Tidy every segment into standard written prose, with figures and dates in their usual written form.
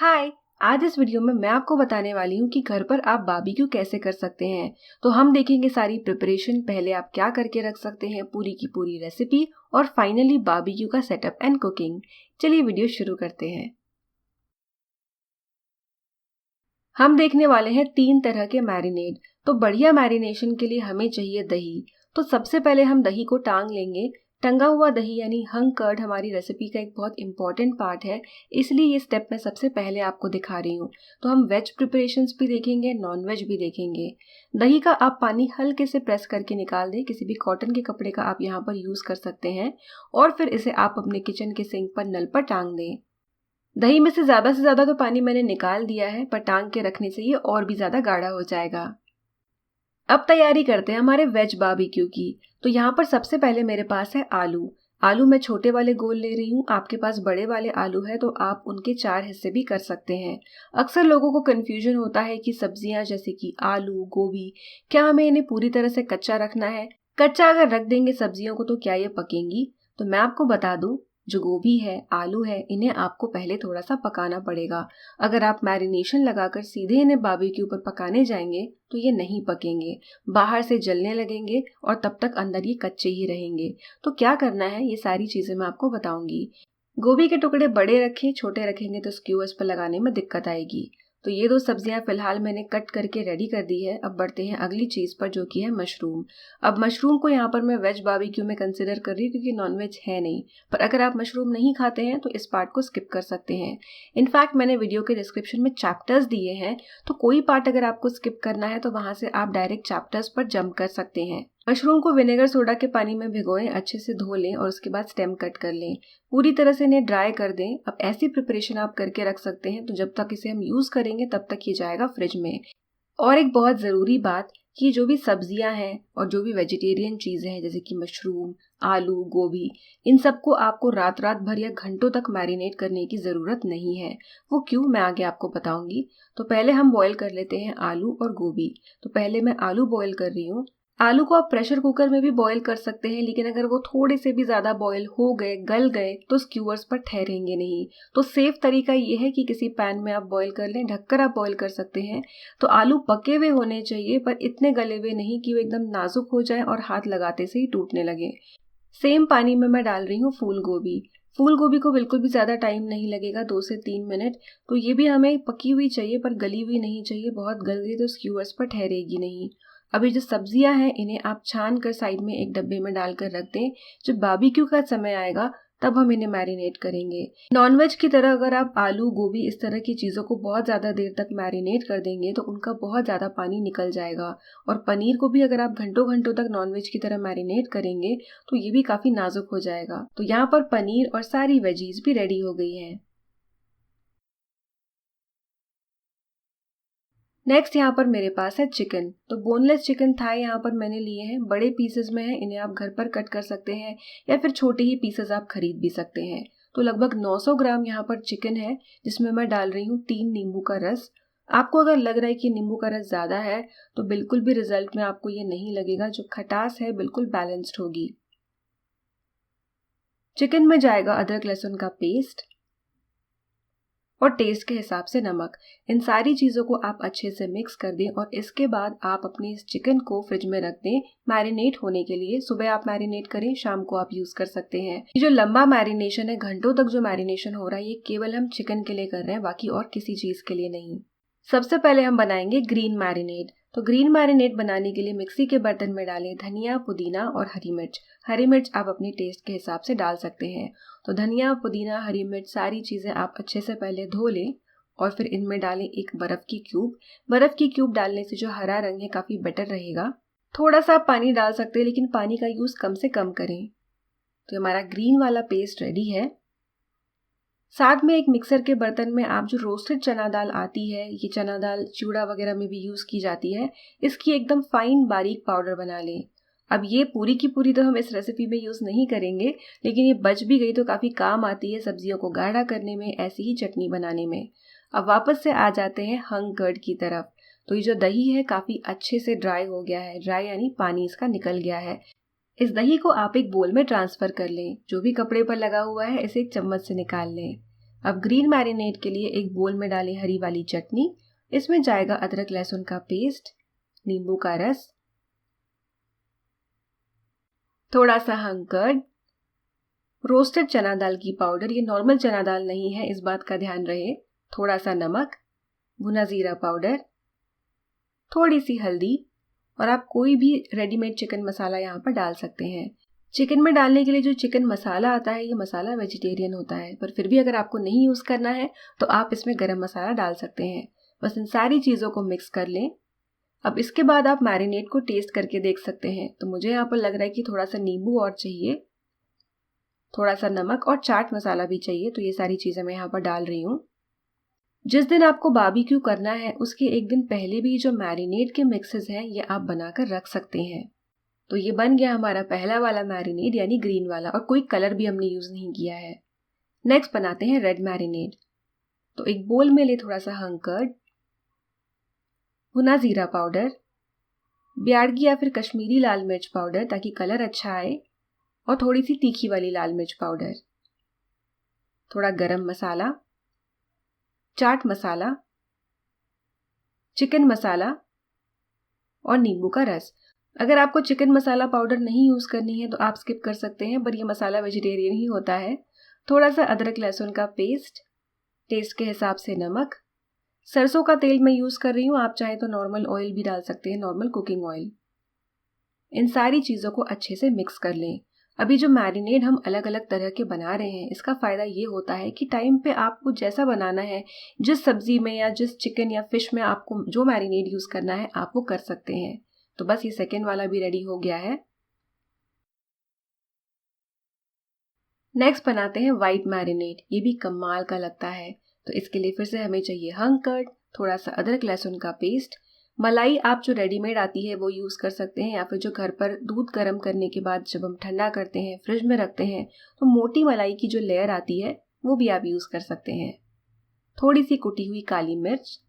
हाय। आज इस वीडियो में मैं आपको बताने वाली हूँ कि घर पर आप बारबेक्यू कैसे कर सकते हैं। तो हम देखेंगे सारी प्रिपरेशन, पहले आप क्या करके रख सकते हैं, पूरी की पूरी रेसिपी, और फाइनली बारबेक्यू का सेटअप एंड कुकिंग। चलिए वीडियो शुरू करते हैं। हम देखने वाले हैं 3 तरह के मैरिनेड। तो बढ़िया मैरिनेशन के लिए हमें चाहिए दही। तो सबसे पहले हम दही को टांग लेंगे। टंगा हुआ दही यानी हंग कर्ड हमारी रेसिपी का एक बहुत इंपॉर्टेंट पार्ट है, इसलिए ये स्टेप मैं सबसे पहले आपको दिखा रही हूँ। तो हम वेज प्रिपरेशंस भी देखेंगे, नॉन वेज भी देखेंगे। दही का आप पानी हल्के से प्रेस करके निकाल दें। किसी भी कॉटन के कपड़े का आप यहाँ पर यूज़ कर सकते हैं और फिर इसे आप अपने किचन के सिंक पर नल पर टांग दें। दही में से ज़्यादा तो पानी मैंने निकाल दिया है, पर टांग के रखने से ये और भी ज़्यादा गाढ़ा हो जाएगा। अब तैयारी करते हैं हमारे वेज बारबेक्यू की। तो यहाँ पर सबसे पहले मेरे पास है आलू। आलू मैं छोटे वाले गोल ले रही हूँ। आपके पास बड़े वाले आलू है तो आप उनके 4 हिस्से भी कर सकते हैं। अक्सर लोगों को कन्फ्यूजन होता है कि सब्जियां जैसे कि आलू, गोभी, क्या हमें इन्हें पूरी तरह से कच्चा रखना है। कच्चा अगर रख देंगे सब्जियों को तो क्या ये पकेंगी? तो मैं आपको बता दूं, जो गोभी है, आलू है, इन्हें आपको पहले थोड़ा सा पकाना पड़ेगा। अगर आप मैरिनेशन लगाकर सीधे इन्हें बारबेक्यू पर पकाने जाएंगे तो ये नहीं पकेंगे, बाहर से जलने लगेंगे और तब तक अंदर ये कच्चे ही रहेंगे। तो क्या करना है, ये सारी चीजें मैं आपको बताऊंगी। गोभी के टुकड़े बड़े रखें, छोटे रखेंगे तो स्क्यूअर्स पर लगाने में दिक्कत आएगी। तो ये 2 सब्जियां फिलहाल मैंने कट करके रेडी कर दी है। अब बढ़ते हैं अगली चीज पर, जो कि है मशरूम। अब मशरूम को यहाँ पर मैं वेज बारबेक्यू में कंसिडर कर रही हूँ क्योंकि नॉनवेज है नहीं। पर अगर आप मशरूम नहीं खाते हैं तो इस पार्ट को स्किप कर सकते हैं। इनफैक्ट मैंने वीडियो के डिस्क्रिप्शन में चैप्टर्स दिए हैं, तो कोई पार्ट अगर आपको स्किप करना है तो वहां से आप डायरेक्ट चैप्टर्स पर जंप कर सकते हैं। मशरूम को विनेगर सोडा के पानी में भिगोएं, अच्छे से धो लें और उसके बाद स्टेम कट कर लें। पूरी तरह से इन्हें ड्राई कर दें। अब ऐसी प्रिपरेशन आप करके रख सकते हैं तो जब तक इसे हम यूज करेंगे तब तक ये जाएगा फ्रिज में। और एक बहुत ज़रूरी बात कि जो भी सब्जियां हैं और जो भी वेजिटेरियन चीज़ें हैं जैसे कि मशरूम, आलू, गोभी, इन सबको आपको रात रात भर या घंटों तक मैरिनेट करने की ज़रूरत नहीं है। वो क्यों, मैं आगे आपको बताऊंगी। तो पहले हम बॉईल कर लेते हैं आलू और गोभी। तो पहले मैं आलू बॉईल कर रही हूँ। आलू को आप प्रेशर कुकर में भी बॉईल कर सकते हैं, लेकिन अगर वो थोड़े से भी ज़्यादा बॉईल हो गए, गल गए, तो स्क्यूअर्स पर ठहरेंगे नहीं। तो सेफ तरीका ये है कि किसी पैन में आप बॉईल कर लें, ढककर आप बॉईल कर सकते हैं। तो आलू पके हुए होने चाहिए, पर इतने गले हुए नहीं कि वो एकदम नाजुक हो जाए और हाथ लगाते से ही टूटने लगे। सेम पानी में मैं डाल रही हूँ फूल गोभी। फूल गोभी को बिल्कुल भी ज़्यादा टाइम नहीं लगेगा, 2 से 3 मिनट। तो ये भी हमें पकी हुई चाहिए पर गली हुई नहीं चाहिए। बहुत गल गई तो स्क्यूअर्स पर ठहरेगी नहीं। अभी जो सब्जियां हैं इन्हें आप छान कर साइड में एक डब्बे में डालकर रख दें। जब बारबेक्यू का समय आएगा तब हम इन्हें मैरिनेट करेंगे। नॉनवेज की तरह अगर आप आलू, गोभी, इस तरह की चीज़ों को बहुत ज़्यादा देर तक मैरिनेट कर देंगे तो उनका बहुत ज़्यादा पानी निकल जाएगा। और पनीर को भी अगर आप घंटों घंटों तक नॉनवेज की तरह मैरिनेट करेंगे तो ये भी काफ़ी नाजुक हो जाएगा। तो यहाँ पर पनीर और सारी वेजीज भी रेडी हो गई हैं। नेक्स्ट यहाँ पर मेरे पास है चिकन। तो बोनलेस चिकन थाई यहाँ पर मैंने लिए हैं, बड़े पीसेस में है। इन्हें आप घर पर कट कर सकते हैं या फिर छोटे ही पीसेस आप खरीद भी सकते हैं। तो लगभग 900 ग्राम यहाँ पर चिकन है, जिसमें मैं डाल रही हूँ 3 नींबू का रस। आपको अगर लग रहा है कि नींबू का रस ज़्यादा है तो बिल्कुल भी रिजल्ट में आपको ये नहीं लगेगा। जो खटास है बिल्कुल बैलेंस्ड होगी। चिकन में जाएगा अदरक लहसुन का पेस्ट और टेस्ट के हिसाब से नमक। इन सारी चीज़ों को आप अच्छे से मिक्स कर दें और इसके बाद आप अपने इस चिकन को फ्रिज में रख दें मैरिनेट होने के लिए। सुबह आप मैरिनेट करें, शाम को आप यूज़ कर सकते हैं। ये जो लंबा मैरिनेशन है, घंटों तक जो मैरिनेशन हो रहा है, ये केवल हम चिकन के लिए कर रहे हैं, बाकी और किसी चीज़ के लिए नहीं। सबसे पहले हम बनाएंगे ग्रीन मैरिनेट। तो ग्रीन मैरिनेट बनाने के लिए मिक्सी के बर्तन में डालें धनिया, पुदीना और हरी मिर्च। हरी मिर्च आप अपने टेस्ट के हिसाब से डाल सकते हैं। तो धनिया, पुदीना, हरी मिर्च, सारी चीज़ें आप अच्छे से पहले धो लें और फिर इनमें डालें एक बर्फ़ की क्यूब। बर्फ़ की क्यूब डालने से जो हरा रंग है काफ़ी बेटर रहेगा। थोड़ा सा आप पानी डाल सकते हैं, लेकिन पानी का यूज़ कम से कम करें। तो हमारा ग्रीन वाला पेस्ट रेडी है। साथ में एक मिक्सर के बर्तन में आप जो रोस्टेड चना दाल आती है, ये चना दाल चूड़ा वगैरह में भी यूज़ की जाती है, इसकी एकदम फाइन बारीक पाउडर बना लें। अब ये पूरी की पूरी तो हम इस रेसिपी में यूज़ नहीं करेंगे, लेकिन ये बच भी गई तो काफ़ी काम आती है सब्जियों को गाढ़ा करने में, ऐसी ही चटनी बनाने में। अब वापस से आ जाते हैं हंग कर्ड की तरफ। तो ये जो दही है काफ़ी अच्छे से ड्राई हो गया है। ड्राई यानी पानी इसका निकल गया है। इस दही को आप एक बोल में ट्रांसफ़र कर लें। जो भी कपड़े पर लगा हुआ है इसे एक चम्मच से निकाल लें। अब ग्रीन मैरिनेड के लिए एक बोल में डालें हरी वाली चटनी, इसमें जाएगा अदरक लहसुन का पेस्ट, नींबू का रस, थोड़ा सा हंग कर्ड, रोस्टेड चना दाल की पाउडर, ये नॉर्मल चना दाल नहीं है, इस बात का ध्यान रहे, थोड़ा सा नमक, भुना जीरा पाउडर, थोड़ी सी हल्दी, और आप कोई भी रेडीमेड चिकन मसाला यहाँ पर डाल सकते हैं। चिकन में डालने के लिए जो चिकन मसाला आता है, ये मसाला वेजिटेरियन होता है, पर फिर भी अगर आपको नहीं यूज़ करना है तो आप इसमें गरम मसाला डाल सकते हैं। बस इन सारी चीज़ों को मिक्स कर लें। अब इसके बाद आप मैरिनेड को टेस्ट करके देख सकते हैं। तो मुझे यहाँ पर लग रहा है कि थोड़ा सा नींबू और चाहिए, थोड़ा सा नमक और चाट मसाला भी चाहिए, तो ये सारी चीज़ें मैं यहाँ पर डाल रही हूँ। जिस दिन आपको बारबेक्यू करना है उसके एक दिन पहले भी जो मैरिनेड के मिक्सेस हैं ये आप बनाकर रख सकते हैं। तो ये बन गया हमारा पहला वाला मैरिनेड यानी ग्रीन वाला, और कोई कलर भी हमने यूज़ नहीं किया है। नेक्स्ट बनाते हैं रेड मैरिनेड। तो एक बोल में ले थोड़ा सा हंग कर्ड, भुना जीरा पाउडर, ब्याडगी या फिर कश्मीरी लाल मिर्च पाउडर ताकि कलर अच्छा आए, और थोड़ी सी तीखी वाली लाल मिर्च पाउडर, थोड़ा गरम मसाला, चाट मसाला, चिकन मसाला और नींबू का रस। अगर आपको चिकन मसाला पाउडर नहीं यूज़ करनी है तो आप स्किप कर सकते हैं, पर यह मसाला वेजिटेरियन ही होता है। थोड़ा सा अदरक लहसुन का पेस्ट, टेस्ट के हिसाब से नमक, सरसों का तेल मैं यूज़ कर रही हूँ, आप चाहें तो नॉर्मल ऑयल भी डाल सकते हैं, नॉर्मल कुकिंग ऑयल। इन सारी चीज़ों को अच्छे से मिक्स कर लें। अभी जो मैरिनेड हम अलग अलग तरह के बना रहे हैं, इसका फ़ायदा ये होता है कि टाइम पे आपको जैसा बनाना है, जिस सब्ज़ी में या जिस चिकन या फिश में आपको जो मैरिनेड यूज़ करना है आप वो कर सकते हैं। तो बस ये सेकेंड वाला भी रेडी हो गया है। नेक्स्ट बनाते हैं वाइट मैरिनेड। ये भी कमाल का लगता है। तो इसके लिए फिर से हमें चाहिए हंग कर्ड, थोड़ा सा अदरक लहसुन का पेस्ट, मलाई आप जो रेडीमेड आती है वो यूज़ कर सकते हैं, या फिर जो घर पर दूध गर्म करने के बाद जब हम ठंडा करते हैं फ्रिज में रखते हैं तो मोटी मलाई की जो लेयर आती है वो भी आप यूज़ कर सकते हैं। थोड़ी सी कुटी हुई काली मिर्च,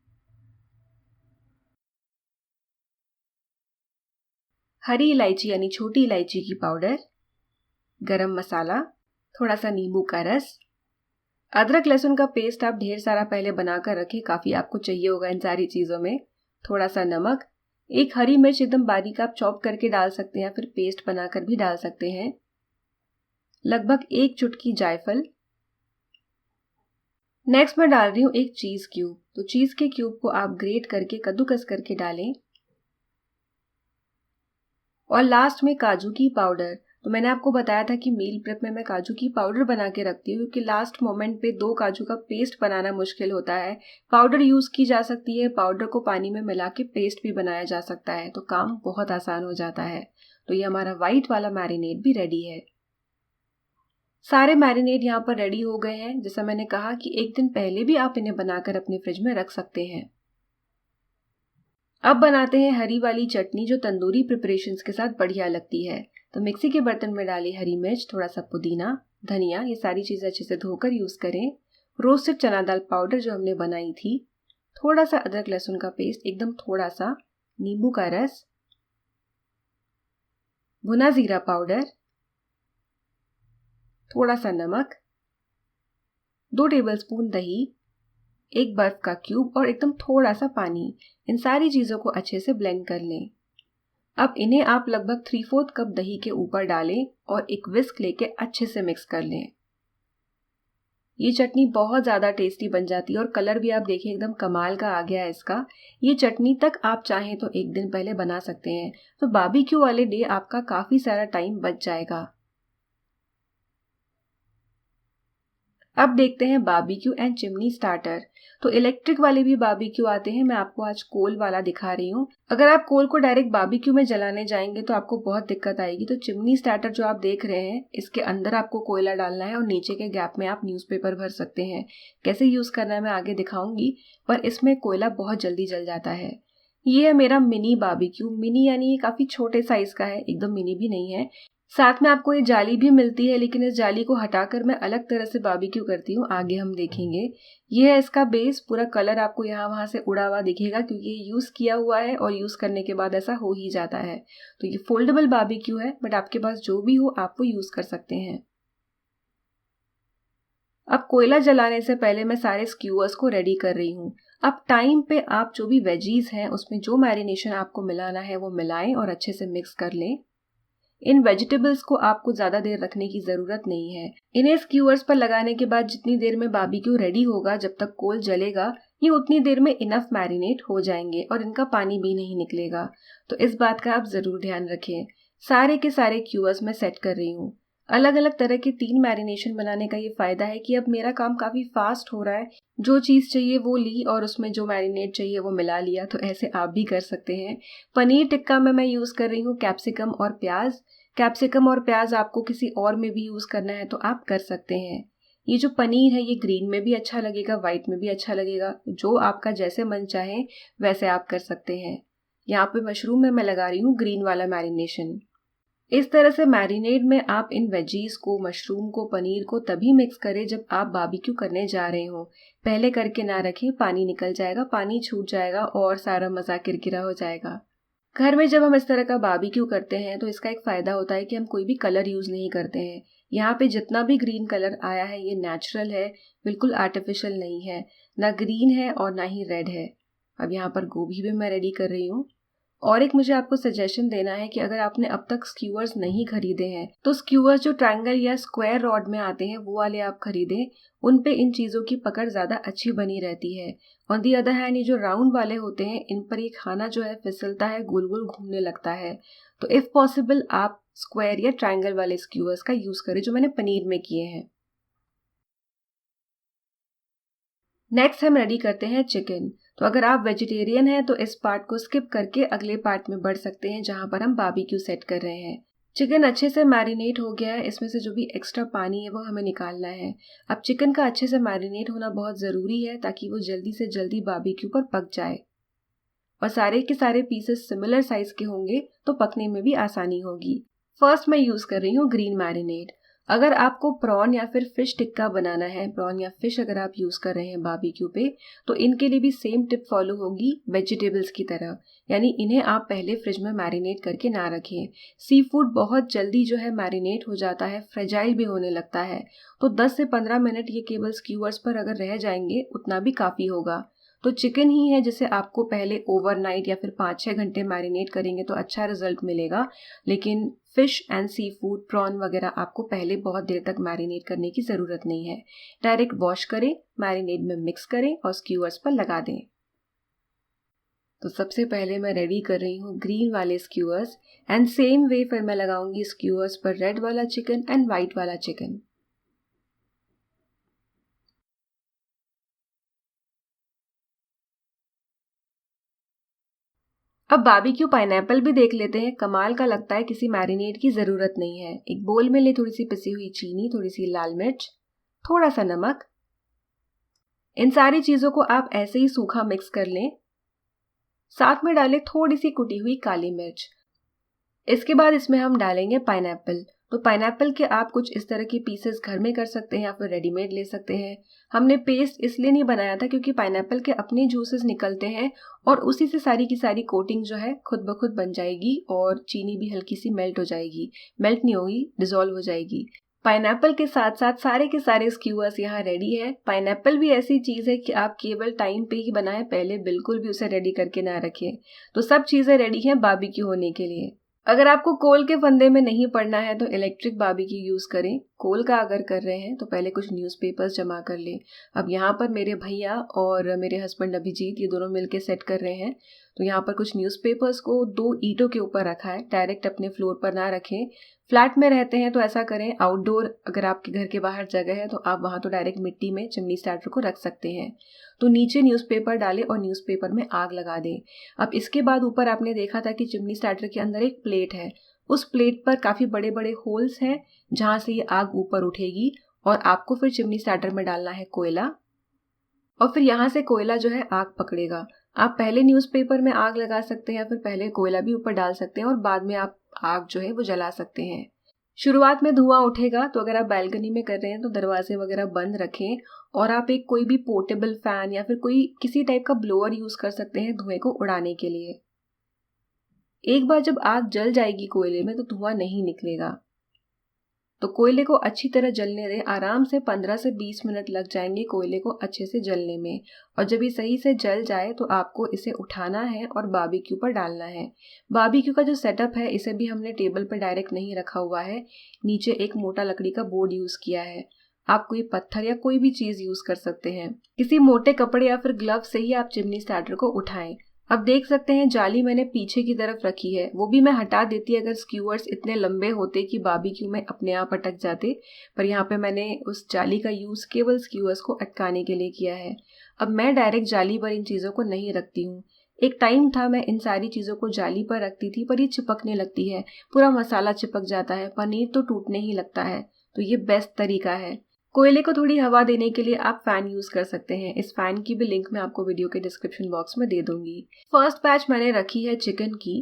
हरी इलायची यानी छोटी इलायची की पाउडर, गरम मसाला, थोड़ा सा नींबू का रस, अदरक लहसुन का पेस्ट आप ढेर सारा पहले बनाकर रखें, काफ़ी आपको चाहिए होगा इन सारी चीज़ों में। थोड़ा सा नमक, एक हरी मिर्च एकदम बारीक आप चॉप करके डाल सकते हैं या फिर पेस्ट बनाकर भी डाल सकते हैं, लगभग एक चुटकी जायफल। नेक्स्ट मैं डाल रही हूँ एक चीज़ क्यूब। तो चीज़ के क्यूब को आप ग्रेट करके कद्दूकस करके डालें। और लास्ट में काजू की पाउडर। तो मैंने आपको बताया था कि मील प्रेप में मैं काजू की पाउडर बना के रखती हूँ, क्योंकि लास्ट मोमेंट पे 2 काजू का पेस्ट बनाना मुश्किल होता है। पाउडर यूज़ की जा सकती है, पाउडर को पानी में मिला के पेस्ट भी बनाया जा सकता है, तो काम बहुत आसान हो जाता है। तो ये हमारा वाइट वाला मैरिनेड भी रेडी है। सारे मैरिनेड यहाँ पर रेडी हो गए हैं। जैसा मैंने कहा कि एक दिन पहले भी आप इन्हें बनाकर अपने फ्रिज में रख सकते हैं। अब बनाते हैं हरी वाली चटनी, जो तंदूरी प्रिपरेशंस के साथ बढ़िया लगती है। तो मिक्सी के बर्तन में डाली हरी मिर्च, थोड़ा सा पुदीना, धनिया, ये सारी चीज़ें अच्छे से धोकर यूज़ करें। रोस्टेड चना दाल पाउडर जो हमने बनाई थी, थोड़ा सा अदरक लहसुन का पेस्ट, एकदम थोड़ा सा नींबू का रस, भुना जीरा पाउडर, थोड़ा सा नमक, 2 टेबलस्पून दही, एक बर्फ का क्यूब और एकदम थोड़ा सा पानी। इन सारी चीज़ों को अच्छे से ब्लेंड कर लें। अब इन्हें आप लगभग 3/4 कप दही के ऊपर डालें और एक विस्क लेके अच्छे से मिक्स कर लें। ये चटनी बहुत ज़्यादा टेस्टी बन जाती है और कलर भी आप देखिए एकदम कमाल का आ गया है इसका। ये चटनी तक आप चाहें तो एक दिन पहले बना सकते हैं, तो बारबेक्यू वाले डे आपका काफ़ी सारा टाइम बच जाएगा। अब देखते हैं बारबेक्यू एंड चिमनी स्टार्टर। तो इलेक्ट्रिक वाले भी बारबेक्यू आते हैं, मैं आपको आज कोल वाला दिखा रही हूँ। अगर आप कोल को डायरेक्ट बारबेक्यू में जलाने जाएंगे तो आपको बहुत दिक्कत आएगी। तो चिमनी स्टार्टर जो आप देख रहे हैं, इसके अंदर आपको कोयला डालना है और नीचे के गैप में आप न्यूज़पेपर भर सकते हैं। कैसे यूज़ करना है मैं आगे दिखाऊंगी, पर इसमें कोयला बहुत जल्दी जल जाता है। ये है मेरा मिनी बारबेक्यू। मिनी यानी ये काफ़ी छोटे साइज़ का है, एकदम मिनी भी नहीं है। साथ में आपको ये जाली भी मिलती है, लेकिन इस जाली को हटाकर मैं अलग तरह से बारबेक्यू करती हूँ, आगे हम देखेंगे। ये है इसका बेस। पूरा कलर आपको यहाँ वहाँ से उड़ा हुआ दिखेगा क्योंकि ये यूज़ किया हुआ है और यूज़ करने के बाद ऐसा हो ही जाता है। तो ये फोल्डेबल बारबेक्यू है, बट आपके पास जो भी हो आप वो यूज़ कर सकते हैं। अब कोयला जलाने से पहले मैं सारे स्क्यूअर्स को रेडी कर रही हूँ। अब टाइम पे आप जो भी वेजीज हैं उसमें जो मैरिनेशन आपको मिलाना है वो मिलाएं और अच्छे से मिक्स कर लें। इन वेजिटेबल्स को आपको ज़्यादा देर रखने की ज़रूरत नहीं है। इन्हें स्क्यूअर्स पर लगाने के बाद जितनी देर में बारबेक्यू रेडी होगा, जब तक कोल जलेगा, ये उतनी देर में इनफ मैरिनेट हो जाएंगे और इनका पानी भी नहीं निकलेगा। तो इस बात का आप ज़रूर ध्यान रखें। सारे के सारे क्यूअर्स मैं सेट कर रही हूँ। अलग अलग तरह के 3 मैरिनेशन बनाने का ये फ़ायदा है कि अब मेरा काम काफ़ी फास्ट हो रहा है। जो चीज़ चाहिए वो ली और उसमें जो मैरिनेट चाहिए वो मिला लिया। तो ऐसे आप भी कर सकते हैं। पनीर टिक्का में मैं यूज़ कर रही हूँ कैप्सिकम और प्याज। कैप्सिकम और प्याज आपको किसी और में भी यूज़ करना है तो आप कर सकते हैं। ये जो पनीर है ये ग्रीन में भी अच्छा लगेगा, वाइट में भी अच्छा लगेगा। जो आपका जैसे मन चाहे वैसे आप कर सकते हैं। यहाँ पे मशरूम में मैं लगा रही हूँ ग्रीन वाला मैरिनेशन। इस तरह से मैरिनेड में आप इन वेजीज को, मशरूम को, पनीर को तभी मिक्स करें जब आप बारबेक्यू करने जा रहे हो। पहले करके ना रखें, पानी निकल जाएगा, पानी छूट जाएगा और सारा मज़ा किरकिरा हो जाएगा। घर में जब हम इस तरह का बारबेक्यू करते हैं तो इसका एक फ़ायदा होता है कि हम कोई भी कलर यूज़ नहीं करते हैं। यहाँ पे जितना भी ग्रीन कलर आया है ये नेचुरल है, बिल्कुल आर्टिफिशियल नहीं है। ना ग्रीन है और ना ही रेड है। अब यहाँ पर गोभी भी मैं रेडी कर रही हूँ। और एक मुझे आपको सजेशन देना है कि अगर आपने अब तक स्क्यूअर्स नहीं खरीदे हैं तो स्क्यूअर्स जो ट्रायंगल या स्क्वायर रॉड में आते हैं वो वाले आप खरीदें। उन पे इन चीज़ों की पकड़ ज़्यादा अच्छी बनी रहती है। ऑन दी अदर हैंड ये जो राउंड वाले होते हैं इन पर ये खाना जो है फिसलता है, गोल गोल घूमने लगता है। तो इफ़ पॉसिबल आप स्क्वायर या ट्रायंगल वाले स्क्यूअर्स का यूज़ करें जो मैंने पनीर में किए हैं। नेक्स्ट हम रेडी करते हैं चिकन। तो अगर आप वेजिटेरियन हैं तो इस पार्ट को स्किप करके अगले पार्ट में बढ़ सकते हैं जहां पर हम बारबेक्यू सेट कर रहे हैं। चिकन अच्छे से मैरिनेट हो गया है, इसमें से जो भी एक्स्ट्रा पानी है वो हमें निकालना है। अब चिकन का अच्छे से मैरिनेट होना बहुत ज़रूरी है ताकि वो जल्दी से जल्दी बारबेक्यू पर पक जाए और सारे के सारे पीसेस सिमिलर साइज के होंगे तो पकने में भी आसानी होगी। फर्स्ट मैं यूज़ कर रही हूँ ग्रीन मैरिनेट। अगर आपको प्रॉन या फिर फिश टिक्का बनाना है, प्रॉन या फिश अगर आप यूज़ कर रहे हैं बारबेक्यू पे, तो इनके लिए भी सेम टिप फॉलो होगी वेजिटेबल्स की तरह। यानी इन्हें आप पहले फ्रिज में मैरिनेट करके ना रखें। सी फूड बहुत जल्दी जो है मैरिनेट हो जाता है, फ्रेजाइल भी होने लगता है। तो 10 से 15 मिनट ये केवल स्क्यूअर्स पर अगर रह जाएंगे उतना भी काफ़ी होगा। तो चिकन ही है जिसे आपको पहले ओवरनाइट या फिर 5-6 घंटे मैरिनेट करेंगे तो अच्छा रिजल्ट मिलेगा। लेकिन fish and seafood, prawn वगैरह आपको पहले बहुत देर तक मैरिनेट करने की ज़रूरत नहीं है। डायरेक्ट वॉश करें, मैरिनेट में मिक्स करें और स्क्यूअर्स पर लगा दें। तो सबसे पहले मैं रेडी कर रही हूँ ग्रीन वाले स्क्यूअर्स एंड सेम वे फिर मैं लगाऊंगी स्क्यूअर्स पर रेड वाला चिकन एंड वाइट वाला चिकन। अब बारबेक्यू पाइनएप्पल भी देख लेते हैं। कमाल का लगता है, किसी मैरिनेट की ज़रूरत नहीं है। एक बोल में ले थोड़ी सी पिसी हुई चीनी, थोड़ी सी लाल मिर्च, थोड़ा सा नमक। इन सारी चीज़ों को आप ऐसे ही सूखा मिक्स कर लें। साथ में डालें थोड़ी सी कुटी हुई काली मिर्च। इसके बाद इसमें हम डालेंगे पाइनएप्पल। तो पाइनएप्पल के आप कुछ इस तरह के पीसेस घर में कर सकते हैं या फिर रेडीमेड ले सकते हैं। हमने पेस्ट इसलिए नहीं बनाया था क्योंकि पाइनएप्पल के अपने जूसेस निकलते हैं और उसी से सारी की सारी कोटिंग जो है खुद ब खुद बन जाएगी और चीनी भी हल्की सी मेल्ट हो जाएगी। मेल्ट नहीं होगी, डिजोल्व हो जाएगी। पाइनएप्पल के साथ साथ सारे के सारे स्क्यूअर्स यहाँ रेडी है। पाइनएप्पल भी ऐसी चीज़ है कि आप केवल टाइम पे ही बनाएं, पहले बिल्कुल भी उसे रेडी करके ना रखें। तो सब चीज़ें रेडी हैं बारबेक्यू होने के लिए। अगर आपको कोल के फंदे में नहीं पड़ना है तो इलेक्ट्रिक बारबेक्यू यूज़ करें। कोल का अगर कर रहे हैं तो पहले कुछ न्यूज़पेपर्स जमा कर लें। अब यहाँ पर मेरे भैया और मेरे हस्बैंड अभिजीत ये दोनों मिलके सेट कर रहे हैं। तो यहाँ पर कुछ न्यूज़पेपर्स को 2 ईंटों के ऊपर रखा है। डायरेक्ट अपने फ्लोर पर ना रखें। फ्लैट में रहते हैं तो ऐसा करें। आउटडोर अगर आपके घर के बाहर जगह है तो आप वहाँ तो डायरेक्ट मिट्टी में चिमनी स्टार्टर को रख सकते हैं। तो नीचे न्यूज़पेपर डालें और न्यूज़पेपर में आग लगा दें। अब इसके बाद ऊपर आपने देखा था कि चिमनी स्टार्टर के अंदर एक प्लेट है। उस प्लेट पर काफ़ी बड़े बड़े होल्स हैं जहाँ से ये आग ऊपर उठेगी और आपको फिर चिमनी स्टार्टर में डालना है कोयला और फिर यहाँ से कोयला जो है आग पकड़ेगा। आप पहले न्यूज़पेपर में आग लगा सकते हैं या फिर पहले कोयला भी ऊपर डाल सकते हैं और बाद में आप आग जो है वो जला सकते हैं। शुरुआत में धुआं उठेगा तो अगर आप बैल्कनी में कर रहे हैं तो दरवाजे वगैरह बंद रखें और आप एक कोई भी पोर्टेबल फैन या फिर कोई किसी टाइप का ब्लोअर यूज़ कर सकते हैं धुएं को उड़ाने के लिए। एक बार जब आग जल जाएगी कोयले में तो धुआं नहीं निकलेगा। तो कोयले को अच्छी तरह जलने दें। आराम से 15 से 20 मिनट लग जाएंगे कोयले को अच्छे से जलने में। और जब ये सही से जल जाए तो आपको इसे उठाना है और बारबेक्यू पर डालना है। बारबेक्यू का जो सेटअप है इसे भी हमने टेबल पर डायरेक्ट नहीं रखा हुआ है, नीचे एक मोटा लकड़ी का बोर्ड यूज़ किया है। आप कोई पत्थर या कोई भी चीज़ यूज़ कर सकते हैं। किसी मोटे कपड़े या फिर ग्लव से ही आप चिमनी स्टार्टर को उठाएं। अब देख सकते हैं जाली मैंने पीछे की तरफ रखी है, वो भी मैं हटा देती अगर स्क्यूअर्स इतने लंबे होते कि बारबेक्यू में अपने आप अटक जाते, पर यहाँ पे मैंने उस जाली का यूज़ केवल स्क्यूअर्स को अटकाने के लिए किया है। अब मैं डायरेक्ट जाली पर इन चीज़ों को नहीं रखती हूँ। एक टाइम था मैं इन सारी चीज़ों को जाली पर रखती थी, पर ये चिपकने लगती है, पूरा मसाला चिपक जाता है, पनीर तो टूटने ही लगता है। तो ये बेस्ट तरीका है। कोयले को थोड़ी हवा देने के लिए आप फैन यूज कर सकते हैं। इस फैन की भी लिंक मैं आपको वीडियो के डिस्क्रिप्शन बॉक्स में दे दूंगी। फर्स्ट बैच मैंने रखी है चिकन की।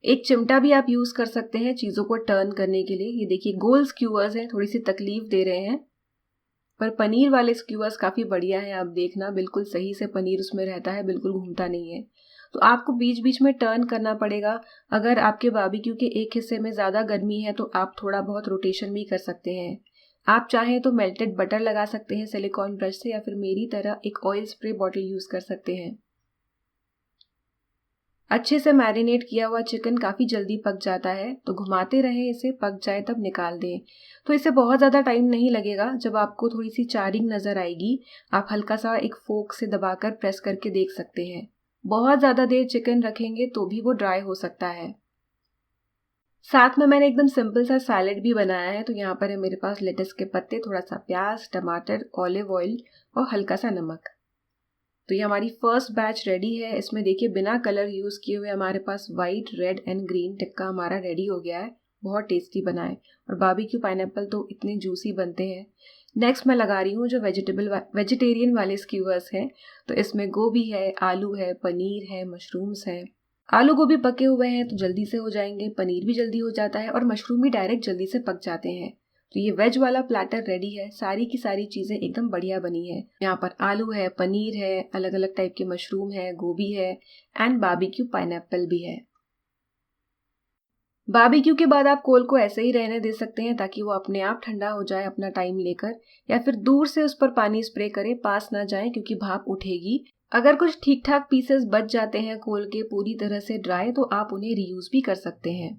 एक चिमटा भी आप यूज कर सकते हैं चीजों को टर्न करने के लिए। ये देखिए गोल स्क्यूअर्स हैं, थोड़ी सी तकलीफ दे रहे हैं, पर पनीर वाले स्क्यूअर्स काफी बढ़िया है। आप देखना बिल्कुल सही से पनीर उसमें रहता है, बिल्कुल घूमता नहीं है। तो आपको बीच बीच में टर्न करना पड़ेगा। अगर आपके बारबेक्यू के एक हिस्से में ज्यादा गर्मी है तो आप थोड़ा बहुत रोटेशन भी कर सकते हैं। आप चाहें तो मेल्टेड बटर लगा सकते हैं सिलिकॉन ब्रश से, या फिर मेरी तरह एक ऑयल स्प्रे बॉटल यूज कर सकते हैं। अच्छे से मैरिनेट किया हुआ चिकन काफ़ी जल्दी पक जाता है, तो घुमाते रहें इसे, पक जाए तब निकाल दें। तो इसे बहुत ज़्यादा टाइम नहीं लगेगा। जब आपको थोड़ी सी चारिंग नज़र आएगी, आप हल्का सा एक फोक से दबाकर प्रेस करके देख सकते हैं। बहुत ज़्यादा देर चिकन रखेंगे तो भी वो ड्राई हो सकता है। साथ में मैंने एकदम सिंपल सा सैलेड भी बनाया है। तो यहाँ पर है मेरे पास लेटस के पत्ते, थोड़ा सा प्याज, टमाटर, ऑलिव ऑयल और हल्का सा नमक। तो ये हमारी फर्स्ट बैच रेडी है। इसमें देखिए बिना कलर यूज़ किए हुए हमारे पास white, red and green tikka हमारा रेडी हो गया है। बहुत टेस्टी बना है और बारबेक्यू पाइनएप्पल तो इतने जूसी बनते हैं। नेक्स्ट मैं लगा रही हूँ जो वेजिटेरियन वाले स्क्यूअर्स हैं। तो इसमें गोभी है, आलू है, पनीर है, मशरूम्स है। आलू गोभी पके हुए हैं तो जल्दी से हो जाएंगे, पनीर भी जल्दी हो जाता है और मशरूम भी डायरेक्ट जल्दी से पक जाते हैं। तो ये वेज वाला प्लेटर रेडी है। सारी की सारी चीज़ें एकदम बढ़िया बनी है। यहाँ पर आलू है, पनीर है, अलग अलग टाइप के मशरूम है, गोभी है एंड बारबेक्यू पाइनएप्पल भी है। बारबेक्यू के बाद आप कोल को ऐसे ही रहने दे सकते हैं ताकि वो अपने आप ठंडा हो जाए अपना टाइम लेकर, या फिर दूर से उस पर पानी स्प्रे करें, पास ना जाए क्योंकि भाप उठेगी। अगर कुछ ठीक ठाक पीसेस बच जाते हैं कोल के पूरी तरह से ड्राई, तो आप उन्हें रीयूज भी कर सकते हैं।